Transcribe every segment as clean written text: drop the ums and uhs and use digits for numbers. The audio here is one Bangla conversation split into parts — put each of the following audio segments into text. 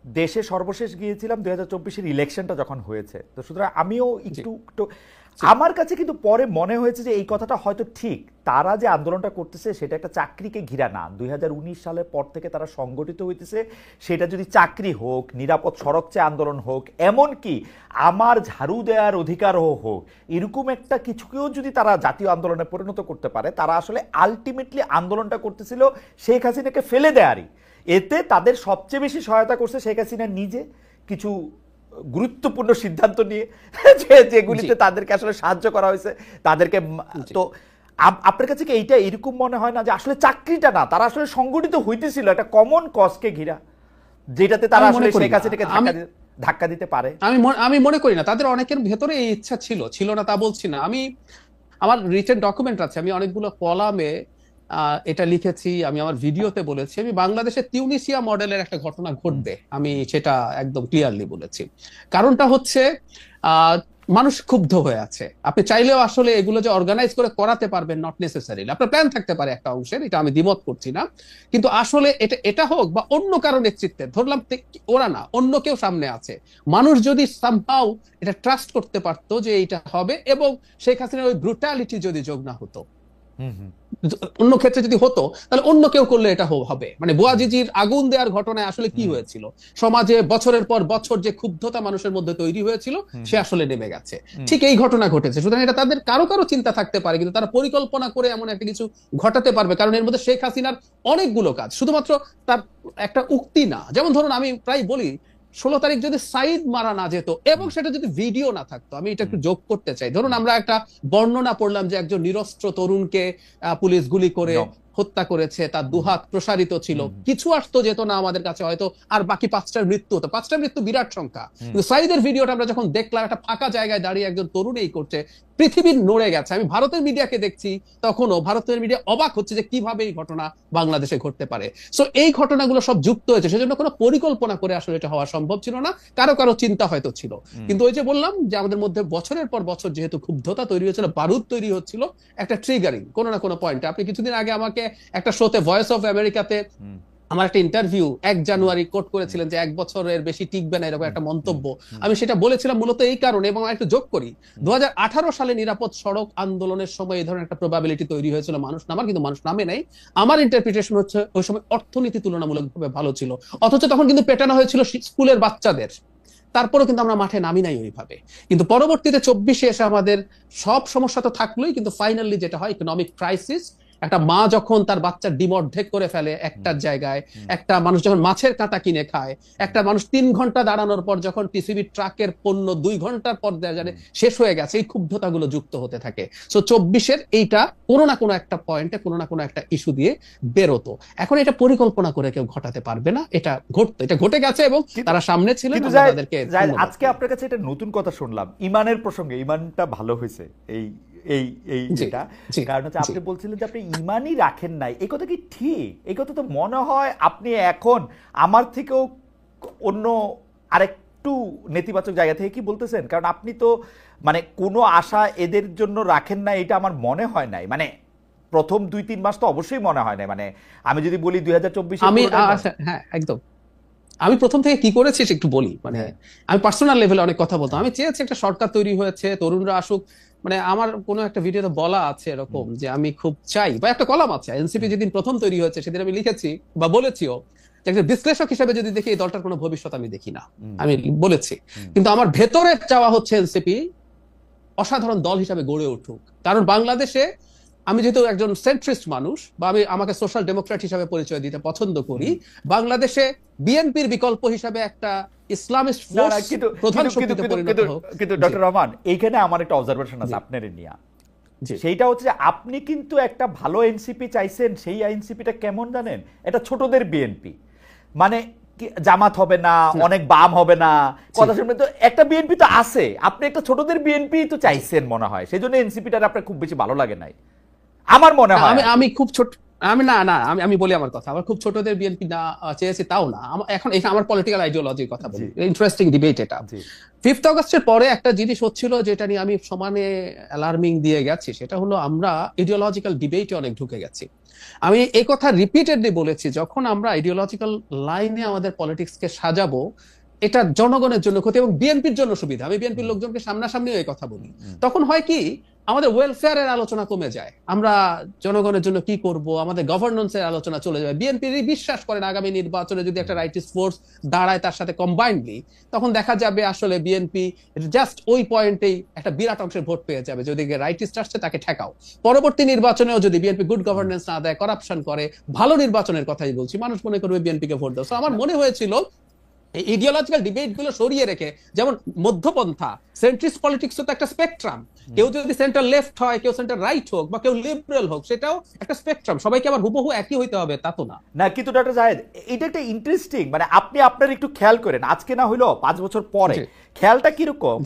দেশে সর্বশেষ গিয়েছিলাম 2024-এর ইলেকশনটা যখন হয়েছে, তো সুতরাং আমিও একটু আমার কাছে কিন্তু পরে মনে হয়েছে যে এই কথাটা হয়তো ঠিক। তারা যে আন্দোলনটা করতেছে সেটা একটা চাকরিকে ঘিরা না, 2019 সালের পর থেকে তারা সংগঠিত হইতেছে, সেটা যদি চাকরি হোক, নিরাপদ সড়ক চেয়ে আন্দোলন হোক, এমনকি আমার ঝাড়ু দেওয়ার অধিকারও হোক, এরকম একটা কিছুকেও যদি তারা জাতীয় আন্দোলনে পরিণত করতে পারে, তারা আসলে আলটিমেটলি আন্দোলনটা করতেছিল শেখ হাসিনাকে ফেলে দেয়ারই। এতে তাদের সবচেয়ে বেশি সহায়তা করছে শেখ হাসিনা নিজে কিছু গুরুত্বপূর্ণ সিদ্ধান্ত নিয়ে, যেগুলিতে তাদেরকে আসলে সাহায্য করা হয়েছে তাদেরকে। তো আপনার কাছে কি এইটা এরকম মনে হয় না যে আসলে চাকরিটা না, তারা আসলে সংগঠিত হইতেছিল একটা কমন কজকে ঘিরা, যেটাতে তারা আসলে শেখ হাসিনাকে ধাক্কা দিতে পারে? আমি মনে করি না। তাদের অনেকের ভেতরে এই ইচ্ছা ছিল না তা বলছি না। আমার রিটেন ডকুমেন্ট আছে, আমি অনেকগুলো কলামে এটা লিখেছি, আমি আমার ভিডিওতে বলেছি, আমি বাংলাদেশে তিউনিসিয়া মডেলের একটা ঘটনা ঘটবে, আমি সেটা একদম ক্লিয়ারলি বলেছি। কারণটা হচ্ছে মানুষ ক্ষুব্ধ হয়ে আছে। আপনি চাইলেও আসলে এগুলো যে অর্গানাইজ করে করাতে পারবেন নট নেসেসারিলি, আপনার প্ল্যান থাকতে পারে একটা অংশের, এটা আমি দ্বিমত করছি না, কিন্তু আসলে এটা হোক বা অন্য কারো নেতৃত্বে, ধরলাম ওরা না, অন্য কেউ সামনে আছে, মানুষ যদি সামহাউ এটা ট্রাস্ট করতে পারতো যে এটা হবে, এবং শেখ হাসিনার ওই ব্রুটালিটি যদি যোগ না হতো, অন্য ক্ষেত্রে যদি হতো তাহলে অন্য কেউ করলে এটা হবে। মানে বুয়াজিজির আগুন দেওয়ার ঘটনায় আসলে কি হয়েছিল, সমাজে বছরের পর বছর যে ক্ষুব্ধতা মানুষের মধ্যে তৈরি হয়েছিল সে আসলে নেমে গেছে, ঠিক এই ঘটনা ঘটেছে। সুতরাং এটা তাদের কারো চিন্তা থাকতে পারে, কিন্তু তারা পরিকল্পনা করে এমন একটা কিছু ঘটাতে পারবে, কারণ এর মধ্যে শেখ হাসিনার অনেকগুলো কাজ, শুধুমাত্র তার একটা উক্তি না। যেমন ধরুন, আমি প্রায় বলি 16 তারিখ যদি সাইদ মারা না যেত এবং সেটা যদি ভিডিও না থাকতো, আমি এটা একটু যোগ করতে চাই, ধরুন আমরা একটা বর্ণনা পড়লাম যে একজন নিরস্ত্র তরুণকে পুলিশ গুলি করে হত্যা করেছে, তার দুহাত প্রসারিত ছিল, কিছু আসতো যেত না আমাদের কাছে হয়তো, আর বাকি 5টার মৃত্যু হতো। 5টার মৃত্যু বিরাট সংখ্যা, কিন্তু সাইদের ভিডিওটা আমরা যখন দেখলাম, একটা ফাঁকা জায়গায় দাঁড়িয়ে একজন তরুণ এই করছে, পৃথিবীর নড়ে গেছে। আমি ভারতের মিডিয়াকে দেখছি, তখনও ভারতের মিডিয়া অবাক হচ্ছে যে কিভাবে এই ঘটনা বাংলাদেশে ঘটতে পারে। সো এই ঘটনাগুলো সব যুক্ত হয়েছে, সেজন্য কোনো পরিকল্পনা করে আসলে এটা হওয়া সম্ভব ছিল না, কারো চিন্তা হয়তো ছিল। কিন্তু ওই যে বললাম যে আমাদের মধ্যে বছরের পর বছর যেহেতু ক্ষুব্ধতা তৈরি হয়েছিল, বারুদ তৈরি হচ্ছিল, একটা ট্রিগারিং কোনো না কোনো পয়েন্টে। আপনি কিছুদিন আগে আমাকে একটা শোতে, ভয়েস অফ আমেরিকাতে আমার একটা ইন্টারভিউ 1 জানুয়ারি কোট করেছিলেন যে 1 বছরের বেশি টিকবে না, এরকম একটা মন্তব্য। আমি সেটা বলেছিলাম মূলত এই কারণে, এবং একটু যোগ করি, 2018 সালে নিরাপদ সড়ক আন্দোলনের সময় এই ধরনের একটা প্রবাবিলিটি তৈরি হয়েছিল মানুষ নামার, কিন্তু মানুষ নামে নাই। আমার ইন্টারপ্রিটেশন হচ্ছে ওই সময় অর্থনীতি তুলনামূলকভাবে ভালো ছিল, অথচ তখন কিন্তু পেটানো হয়েছিল স্কুলের বাচ্চাদের, তারপরেও কিন্তু আমরা মাঠে নামি নাই ওইভাবে। কিন্তু পরবর্তীতে 24-এ এসে আমাদের সব সমস্যা তো থাকলোই, কিন্তু ফাইনালি যেটা হয়, ইকোনমিক ক্রাইসিস, একটা মা যখন তার বাচ্চার ডিম অর্ধেক করে ফেলে একটার জায়গায়, একটা মানুষ যখন মাছের কাঁটা কিনে খায়, একটা মানুষ 3 ঘন্টা দাঁড়ানোর পর যখন টিসিবি ট্রাকের পণ্য 2 ঘন্টার পর জানে শেষ হয়ে গেছে, এই ক্ষুব্ধতাগুলো যুক্ত হতে থাকে। সো 24-এর এইটা কোনো না কোনো একটা পয়েন্টে, কোনো না কোনো একটা ইস্যু দিয়ে বেরোতো। এখন এটা পরিকল্পনা করে কেউ ঘটাতে পারবে না, এটা ঘটতো, এটা ঘটে গেছে এবং তারা সামনে ছিলেন। আজকে আপনার কাছে এটা নতুন কথা শুনলাম ইমানের প্রসঙ্গে, ইমানটা ভালো হয়েছে এই যেটা, কারণ হচ্ছে আপনি বলছিলেন যে আপনি ইমানই রাখেন নাই, এই কথা কি ঠিক? এই কথা তো মনে হয় আপনি এখন আমার থেকেও অন্য আরেকটু নেতিবাচক জায়গা থেকে কি বলতেছেন, কারণ আপনি তো মানে কোনো আশা এদের জন্য রাখেন না, এটা আমার মনে হয় নাই। মানে প্রথম 2-3 মাস তো অবশ্যই মনে হয় নাই। মানে আমি যদি বলি 2024 হ্যাঁ একদম, আমি প্রথম থেকে কি করেছি একটু বলি। মানে আমি পার্সোনাল লেভেলে অনেক কথা বলতাম, আমি চেয়েছি একটা সরকার তৈরি হয়েছে, তরুণরা আসুক। মানে আমার কোনো একটা ভিডিওতে বলা আছে এরকম যে আমি খুব চাই, বা একটা কলাম আছে, এনসিপি যেদিন প্রথম তৈরি হয়েছে সেদিন আমি লিখেছি বা বলেছিও, একটা বিশ্লেষক হিসেবে যদি দেখি এই দলটার কোনো ভবিষ্যৎ আমি দেখি না, আমি বলেছি। কিন্তু আমার ভেতরে চাওয়া হচ্ছে এনসিপি অসাধারণ দল হিসাবে গড়ে উঠুক, কারণ বাংলাদেশে আমি যেহেতু একজন সেন্ট্রিস্ট মানুষ, বা আমি সোশ্যাল ডেমোক্রেট হিসাবে পরিচয় দিতে পছন্দ করি, বাংলাদেশে বিএনপির বিকল্প হিসাবে একটা ইসলামিস্ট ফোর্স প্রধান শক্তিতে পরিণত হোক। কিন্তু ডক্টর রহমান, এইখানে আমার একটা অবজারভেশন আছে আপনার নিয়ে, সেইটা হচ্ছে যে আপনি কিন্তু একটা ভালো এনসিপি চাইছেন। সেই এনসিপিটা কেমন জানেন? এটা ছোটদের বিএনপি, মানে জামাত হবে না, অনেক বাম হবে না, কথা শুনবে তো একটা বিএনপি তো আছে, আপনি একটা ছোটদের বিএনপি তো চাইছেন মনে হয়, সেই জন্য এনসিপিটা আপনার খুব বেশি ভালো লাগে নাই আমার মনে হয়। আমি খুব ছোট আমি না না আমি আমি বলি আমার কথা, আমার খুব ছোটদের বিএনপি না চেয়েছি তাও না, এখন এখানে আমার পলিটিক্যাল আইডিওলজির কথা জি বলি, ইন্টারেস্টিং ডিবেট এটা। জি 5th অগস্টের পরে একটা জিনিস হচ্ছিল যেটা নিয়ে আমি সমানে অ্যালার্মিং দিয়ে গেছি, সেটা হলো আমরা ইডিওলজিক্যাল ডিবেটে অনেক ঢুকে গেছি। আমি এই কথা রিপিটেডলি বলেছি, যখন আমরা আইডিওলজিক্যাল লাইনে আমাদের পলিটিক্সকে সাজাবো, এটা জনগণের জন্য ক্ষতি এবং বিএনপির জন্য সুবিধা। আমি বিএনপির লোকজনকে সামনাসামনি এই কথা বলি। তখন হয় কি, আমাদের ওয়েলফেয়ারের আলোচনা কমে যায়, আমরা জনগণের জন্য কি করব, আমাদের গভর্নেন্সের আলোচনা চলে যাবে। বিএনপি বিশ্বাস করেন আগামী নির্বাচনে যদি একটা রাইটিস্ট ফোর্স দাঁড়ায় তার সাথে কম্বাইন্ডলি, তখন দেখা যাবে আসলে বিএনপি জাস্ট ওই পয়েন্টেই একটা বিরাট অংশের ভোট পেয়ে যাবে। যদি রাইটিস্ট আসছে তাকে ঠেকাও, পরবর্তী নির্বাচনেও যদি বিএনপি গুড গভর্নেন্স না দেয়, করাপশন করে, ভালো নির্বাচনের কথাই বলছি, মানুষ মনে করবে বিএনপি কে ভোট দাও। আমার মনে হয়েছিল এই ইডিওলজিক্যাল ডিবেট গুলো সরিয়ে রেখে, যেমন মধ্যপন্থা, সেন্ট্রিস্ট পলিটিক্স তো একটা স্পেকট্রাম, কেউ যদি সেন্টার লেফট হয়, কেউ সেন্টার রাইট হোক, বা কেউ লিবারেল হোক, সেটাও একটা স্পেকট্রাম, সবাইকে আবার হুবহু একই হইতে হবে তা তো না। না, কিন্তু ডক্টর জাহেদ, এটা একটা ইন্টারেস্টিং, মানে আপনি আপনার একটু খেয়াল করেন, আজকে না হইলো 5 বছর পরে খেয়ালটা কিরকম,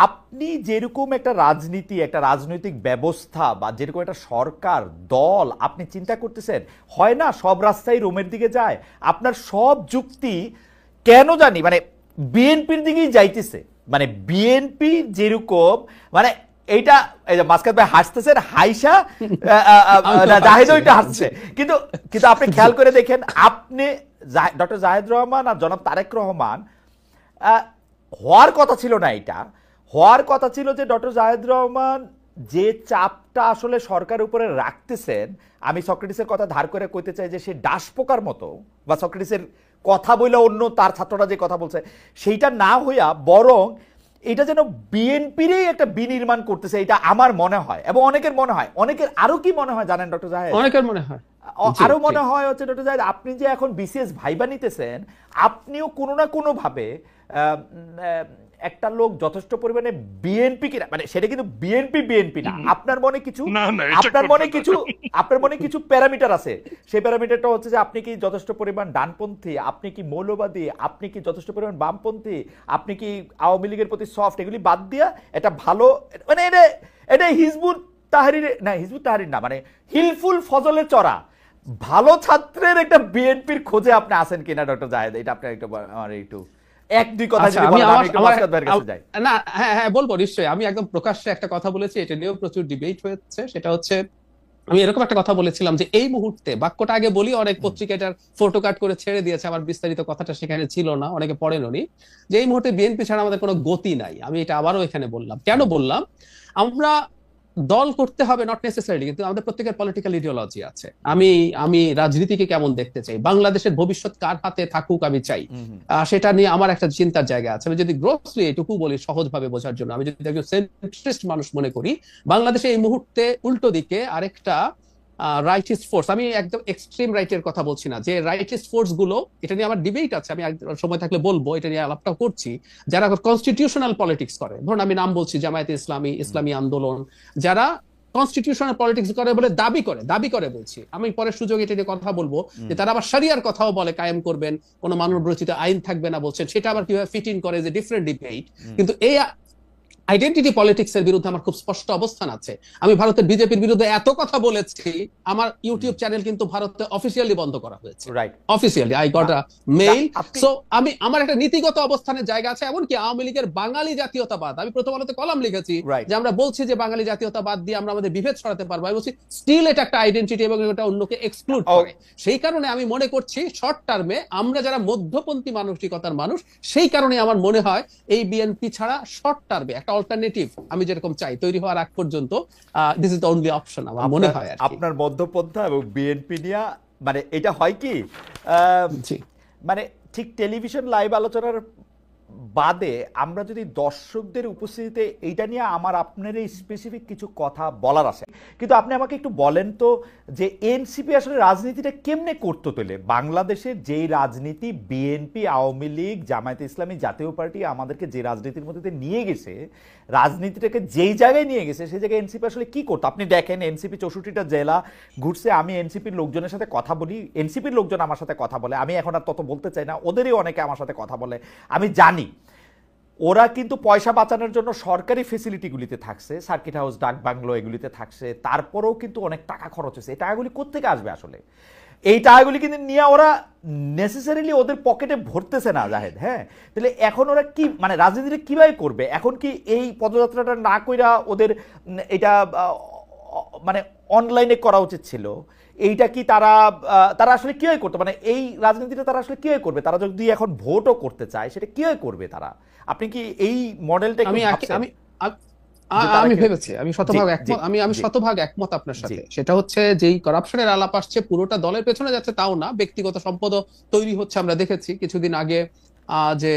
আপনি যেরকম একটা রাজনীতি, একটা রাজনৈতিক ব্যবস্থা বা যেরকম একটা সরকার দল আপনি চিন্তা করতেছেন, হয় না সব রাস্তায় রোমের দিকে যায়, আপনার সব যুক্তি কেন জানি মানে বিএনপির দিকেই যাইতেছে, মানে বিএনপি যেরকম, মানে এইটা এই যে মাসকাত ভাই হাসতেছেন, হাইসা জাহেদও এটা হাসছে, কিন্তু কিন্তু আপনি খেয়াল করে দেখেন, আপনি ডক্টর জাহেদ রহমান আর জনাব তারেক রহমান, হওয়ার কথা ছিল না, এটা হওয়ার কথা ছিল যে ডক্টর জাহেদ রহমান যে চাপটা আসলে সরকারের উপরে রাখতেছেন, আমি সক্রেটিসের কথা ধার করে কইতে চাই যে সে ডাস পোকার মতো, বা সক্রেটিসের কথা বলে অন্য তার ছাত্ররা যে কথা বলছে সেইটা না হইয়া বরং এটা যেন বিএনপিরই একটা বিনির্মাণ করতেছে, এটা আমার মনে হয় এবং অনেকের মনে হয়। অনেকের আরো কি মনে হয় জানেন ডক্টর জাহেদ? অনেকের মনে হয়, আরো মনে হয় হচ্ছে ডক্টর জাহেদ, আপনি যে এখন বিসিএস ভাইবা নিতেছেন, আপনিও কোনো না কোনো ভাবে একটা লোক যথেষ্ট পরিমাণে বিএনপি কিনা, মানে সেটা কিন্তু বিএনপি না, আপনার মনে কিছু আপনার মনে কিছু প্যারামিটার আছে। সেই প্যারামিটারটা হচ্ছে যে আপনি কি যথেষ্ট পরিমাণ ডানপন্থী, আপনি কি মৌলবাদী, আপনি কি যথেষ্ট পরিমাণ বামপন্থী, আপনি কি আওয়ামী লীগের প্রতি সফট, এগুলি বাদ দিয়া এটা ভালো, মানে এটা হিজবুত তাহরির না, হিজবুত তাহরির না, মানে হিলফুল ফজলে চড়া ভালো ছাত্রের একটা বিএনপির খোঁজে আপনি আসেন কিনা ডক্টর জাহেদ? এটা আপনি একটু আমার একটু এক দুই কথা যদি বলেন, আমি একটু মাসকাত ভাইয়ের কাছে যাই। না, হ্যাঁ হ্যাঁ বলবো নিশ্চয়ই। আমি একদম প্রকাশ্যে একটা কথা বলেছি, এটা নিয়েও প্রচুর ডিবেট হয়েছে। সেটা হচ্ছে, আমি এরকম একটা কথা বলেছিলাম যে এই মুহূর্তে, বাক্যটা আগে বলি, অনেক পত্রিকা এটার ফটো কাট করে ছেড়ে দিয়েছে, আমার বিস্তারিত কথাটা সেখানে ছিল না, অনেকে পড়েননি, যে এই মুহূর্তে বিএনপি ছাড়া আমাদের কোনো গতি নাই। আমি এটা আবারও এখানে বললাম। কেন বললাম? আমরা দল করতে হবে নট নেসেসারিলি, কিন্তু আমাদের প্রত্যেকের পলিটিক্যাল ইডিওলজি আছে। আমি আমি রাজনীতিকে কেমন দেখতে চাই, বাংলাদেশের ভবিষ্যৎ কার হাতে থাকুক আমি চাই, সেটা নিয়ে আমার একটা চিন্তার জায়গা আছে। আমি যদি গ্রোসলি এটুকু বলি সহজভাবে বোঝার জন্য, আমি যদি একজন সেন্ট্রিস্ট মানুষ মনে করি, বাংলাদেশে এই মুহূর্তে উল্টো দিকে আরেকটা রাইটিস্ট ফোর্স, আমি একদম এক্সট্রিম রাইটের কথা বলছি না, যে রাইটিস্ট ফোর্স গুলো, এটা নিয়ে আমার ডিবেট আছে, আমি সময় থাকলে বলবো, এটা নিয়ে আলাপটা করছি, যারা কনস্টিটিউশনাল পলিটিক্স করে, ধরুন আমি নাম বলছি, জামায়াতে ইসলামী, ইসলামী আন্দোলন, যারা কনস্টিটিউশনাল পলিটিক্স করে বলে দাবি করে বলছি, আমি পরের সুযোগ এটা নিয়ে কথা বলবো, যে তারা আবার শরিয়ার কথাও বলে কায়েম করবেন, কোনো মানব রচিত আইন থাকবে না বলছেন, সেটা আবার কিভাবে ফিট ইন করে, যে ডিফারেন্ট ডিবেট। কিন্তু এই আইডেন্টিটি পলিটিক্স এর বিরুদ্ধে আমার খুব স্পষ্ট অবস্থান আছে। আমি ভারতের বিজেপির বিরুদ্ধে এত কথা বলেছি, আমার ইউটিউব চ্যানেল কিন্তু ভারতে অফিসিয়ালি বন্ধ করা হয়েছে, officially, I got a mail. So আমি, আমার একটা নীতিগত অবস্থানের জায়গা আছে। এমনকি আওয়ামী লীগের বাঙালি জাতীয়তাবাদ, আমি প্রথম আলোতে কলাম লিখেছি যে আমরা বলছি যে বাঙালি জাতীয়তাবাদ দিয়ে আমরা আমাদের বিভেদ সরাতে পারবো, আমি বলছি স্টিল এটা একটা আইডেন্টিটি এবং এটা অন্যকে এক্সক্লুড করে। সেই কারণে আমি মনে করছি শর্ট টার্মে আমরা যারা মধ্যপন্থী মানসিকতার মানুষ, সেই কারণে আমার মনে হয় এই বিএনপি ছাড়া শর্ট টার্মে একটা অল্টারনেটিভ আমি যেরকম চাই তৈরি হওয়ার আগ পর্যন্ত this is the only option আমার মনে হয়। আপনার মধ্যপন্থা এবং বিএনপি নিয়ে, মানে এটা হয় কি, মানে ঠিক টেলিভিশন লাইভ আলোচনার বাদে আমরা যদি দর্শকদের উপস্থিতিতে এইটা নিয়ে আমার আপনার এই স্পেসিফিক কিছু কথা বলার আছে, কিন্তু আপনি আমাকে একটু বলেন তো যে এনসিপি আসলে রাজনীতিটা কেমনে করতে তোলে? বাংলাদেশের যেই রাজনীতি বিএনপি, আওয়ামী লীগ, জামায়াতে ইসলামী, জাতীয় পার্টি আমাদেরকে যে রাজনীতির মধ্যে নিয়ে গেছে, রাজনীতিটাকে যেই জায়গায় নিয়ে গেছে সেই জায়গায় এনসিপি আসলে কি করতো? আপনি দেখেন এনসিপি 64টা জেলা ঘুরছে, আমি এনসিপির লোকজনের সাথে কথা বলি, এনসিপির লোকজন আমার সাথে কথা বলে, আমি এখন আর তত বলতে চাই না, ওদেরই অনেকে আমার সাথে কথা বলে, আমি জানি ওরা কিন্তু পয়সা বাঁচানোর জন্য সরকারি ফেসিলিটিগুলিতে থাকছে, সার্কিট হাউস, ডাক বাংলো, এগুলিতে থাকছে, তারপরেও কিন্তু অনেক টাকা খরচ হয়েছে। এই টাকাগুলি কোত্থেকে আসবে আসলে? এই টাকাগুলি কিন্তু নিয়ে ওরা নেসেসারিলি ওদের পকেটে ভরতেছে না জাহেদ। হ্যাঁ, তাহলে এখন ওরা কি মানে রাজনীতিটা কিভাবে করবে? এখন কি এই পদযাত্রাটা না কইরা ওদের এটা মানে অনলাইনে করা উচিত ছিল? এইটা কি তারা তারা আসলে কিভাবে করতো, মানে এই রাজনীতিটা তারা আসলে কিভাবে করবে? তারা যদি এখন ভোটও করতে চায় সেটা কিভাবে করবে তারা? আপনি কি এই মডেলটা আমি আমি ভেবেছি, আমি শতভাগ একমত, আমি শতভাগ একমত আপনার সাথে। সেটা হচ্ছে যেই করাপশনের আলাপ আসছে পুরোটা দলের পেছনে যাচ্ছে তাও না, ব্যক্তিগত সম্পদও তৈরি হচ্ছে। আমরা দেখেছি কিছুদিন আগে যে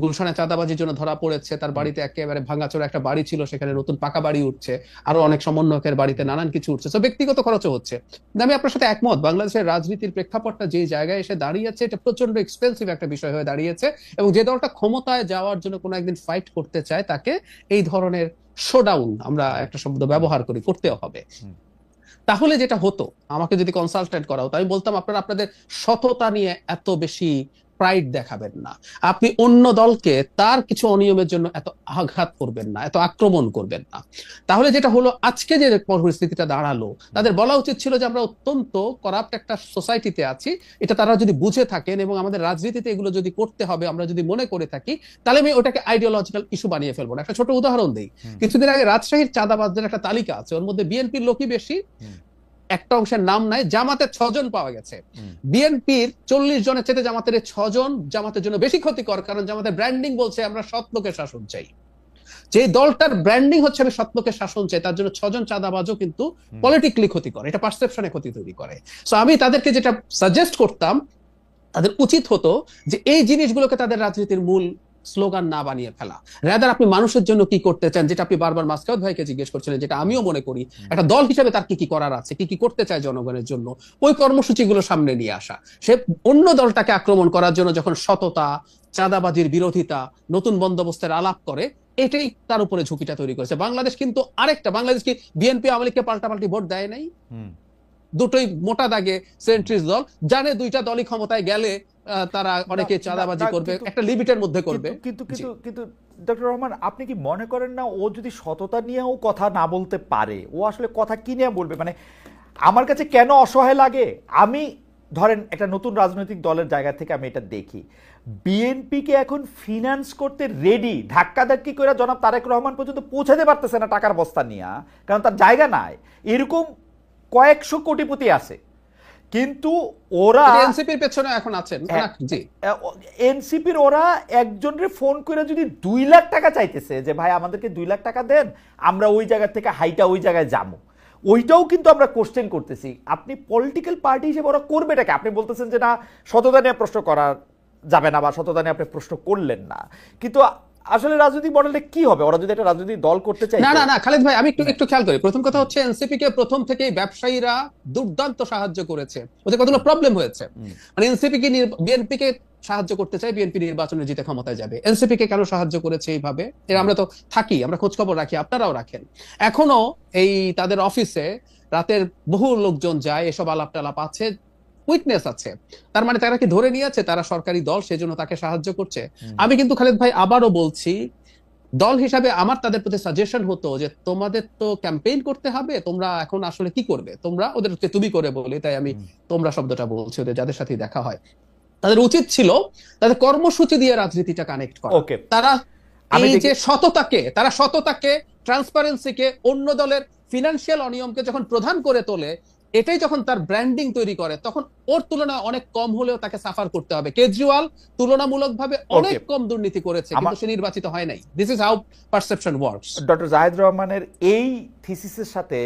গুলশানে চাঁদাবাজির জন্য ধরা পড়েছে, তার বাড়িতে একেবারে ভাঙাচোরা একটা বাড়ি ছিল, সেখানে নতুন পাকা বাড়ি উঠছে, আরো অনেক সমন্বয়কের বাড়িতে নানান কিছু উঠছে, তো ব্যক্তিগত খরচও হচ্ছে। আমি আপনার সাথে একমত, বাংলাদেশের রাজনীতির প্রেক্ষাপটটা যে জায়গায় এসে দাঁড়িয়েছে এটা প্রচন্ড এক্সপেন্সিভ একটা বিষয় হয়ে দাঁড়িয়েছে, এবং যে দলটা ক্ষমতায় যাওয়ার জন্য কোনো একদিন ফাইট করতে চায় তাকে এই ধরনের শোডাউন, আমরা একটা শব্দ ব্যবহার করি, করতে হবে। তাহলে যেটা হতো, আমাকে যদি কনসালটেন্ট করা হতো, আমি বলতাম আপনারা আপনাদের সততা নিয়ে এত বেশি প্রাইড দেখাবেন না, আপনি অন্য দলকে তার কিছু অনিয়মের জন্য এত আঘাত করবেন না, এত আক্রমণ করবেন না। তাহলে যেটা হলো, আজকে যে পরিস্থিতিটা দাঁড়ালো, তাদের বলা উচিত ছিল যে আমরা অত্যন্ত করাপ্ট একটা সোসাইটিতে আছি, এটা তারা যদি বুঝে থাকেন এবং আমাদের রাজনীতিতে এগুলো যদি করতে হবে আমরা যদি মনে করে থাকি, তাহলে আমি ওটাকে আইডিওলজিক্যাল ইস্যু বানিয়ে ফেলবো না। একটা ছোট উদাহরণ দিই, কিছুদিন আগে রাজশাহীর চাঁদাবাজদের একটা তালিকা আছে, ওর মধ্যে বিএনপির লোকই বেশি, একটা অংশের নাম নাই, জামাতের 6 জন পাওয়া গেছে। বিএনপির 40 জনের চেয়ে জামাতের 6 জন জামাতের জন্য বেশি ক্ষতিকর, কারণ জামাতের ব্র্যান্ডিং বলছে আমরা সৎ লোকের শাসন চাই। যে দলটার ব্র্যান্ডিং হচ্ছে আমি সৎ লোকের শাসন চাই, তার জন্য 6 জন চাঁদাবাজও কিন্তু পলিটিক্যালি ক্ষতিকর, এটা পারসেপশনে ক্ষতি তৈরি করে। সো আমি তাদেরকে যেটা সাজেস্ট করতাম, তাদের উচিত হতো যে এই জিনিসগুলোকে তাদের রাজনীতির মূল স্লোগান না বানিয়ে ফেলা, রাদার আপনি মানুষের জন্য কি করতে চান, যেটা আপনি বারবার মাসকাউদ ভাইকে জিজ্ঞেস করছিলেন, যেটা আমিও মনে করি একটা দল হিসেবে তার কি কি করার আছে, কি কি করতে চায় জনগণের জন্য, ওই কর্মসূচিগুলো সামনে নিয়ে আসা। সে অন্য দলটাকে আক্রমণ করার জন্য যখন সততা, চাঁদাবাজির বিরোধিতা, নতুন বন্দোবস্তের আলাপ করে, এটাই তার উপরে ঝুঁকিটা তৈরি করেছে। বাংলাদেশ কিন্তু আরেকটা, বাংলাদেশ কি বিএনপি আওয়ামী লীগকে পাল্টাপাল্টি ভোট দেয় নাই? দুটোই মোটা দাগে সেন্ট্রিস্ট দল, জানে দুইটা দলই ক্ষমতায় গেলে তারা অনেকে চাঁদাবাজি করবে, একটা লিমিটের মধ্যে করবে। কিন্তু কিন্তু কিন্তু ডক্টর রহমান, আপনি কি মনে করেন না ও যদি সততা নিয়েও কথা না বলতে পারে, ও আসলে কথা কি নিয়ে বলবে? মানে আমার কাছে কেন অসহায় লাগে, আমি ধরেন একটা নতুন রাজনৈতিক দলের জায়গা থেকে আমি এটা দেখি, বিএনপিকে এখন ফিনান্স করতে রেডি, ধাক্কাধাক্কি করে জনাব তারেক রহমান পর্যন্ত পৌঁছাতে পারতেছে না টাকার বস্তা নিয়ে, কারণ তার জায়গা নাই। এরকম কয়েকশো কোটিপতি আছে, কিন্তু ওরা এনসিপির পেছনে এখন আছেন। জি, এনসিপির ওরা একজনের ফোন করে যদি 2 লাখ টাকা চাইতেছে যে ভাই আমাদেরকে 2 লাখ টাকা দেন, আমরা ওই জায়গা থেকে হাইটা ওই জায়গায় যাবো, ওইটাও কিন্তু আমরা কোশ্চেন করতেছি। আপনি পলিটিক্যাল পার্টি হিসেবে ওরা করবে এটাকে? আপনি বলতেছেন যে না, সততা নিয়ে প্রশ্ন করা যাবে না, বা সততা নিয়ে আপনি প্রশ্ন করলেন না, কিন্তু আসলে রাজনৈতিক মডেলটা কি হবে ওরা যদি একটা রাজনৈতিক দল করতে চায়? না না না খালেদ ভাই, আমি একটু খেয়াল করি। প্রথম কথা হচ্ছে, এনসিপি কে প্রথম থেকেই ব্যবসায়ীরা দুর্দান্ত সাহায্য করেছে, ওদের কতগুলো প্রবলেম হয়েছে। মানে এনসিপি কে বিএনপি কে সাহায্য করতে চাই, বিএনপি নির্বাচনে জিতে ক্ষমতায় যাবে, এনসিপি কে কেন সাহায্য করেছে এইভাবে? আমরা তো থাকি, আমরা খোঁজ খবর রাখি, আপনারাও রাখেন। এখনো এই তাদের অফিসে রাতের বহু লোকজন যায়, এসব আলাপ টালাপ আছে, উইটনেস আছে। তার মানে তারা কি ধরে নিয়েছে তারা সরকারি দল, সেজন্য তাকে সাহায্য করছে? আমি কিন্তু খালেদ ভাই আবারও বলছি, দল হিসাবে আমার তাদের প্রতি সাজেশন হতো যে তোমাদের তো ক্যাম্পেইন করতে হবে, তোমরা এখন আসলে কি করবে? তোমরা ওদেরকে তুমি করে বলি, তাই আমি তোমরা শব্দটা বলছি, ওদের যাদের সাথে দেখা হয় তাদের উচিত ছিল তাদের কর্মসূচি দিয়ে রাজনীতিটা কানেক্ট করা। তারা এই যে সততাকে, ট্রান্সপারেন্সিকে, অন্য দলের ফিনান্সিয়াল অনিয়মকে যখন প্রধান করে তোলে, এটাই যখন তার ব্র্যান্ডিং তৈরি করে, তখন ওর তুলনায় অনেক কম হলেও তাকে সাফার করতে হবে। কেজরিওয়াল তুলনামূলকভাবে অনেক কম দুর্নীতি করেছে, কিন্তু সে নির্বাচিত হয় নাই। This is how perception works. Doctor Zahed রহমানের এই থিসিসের সাথে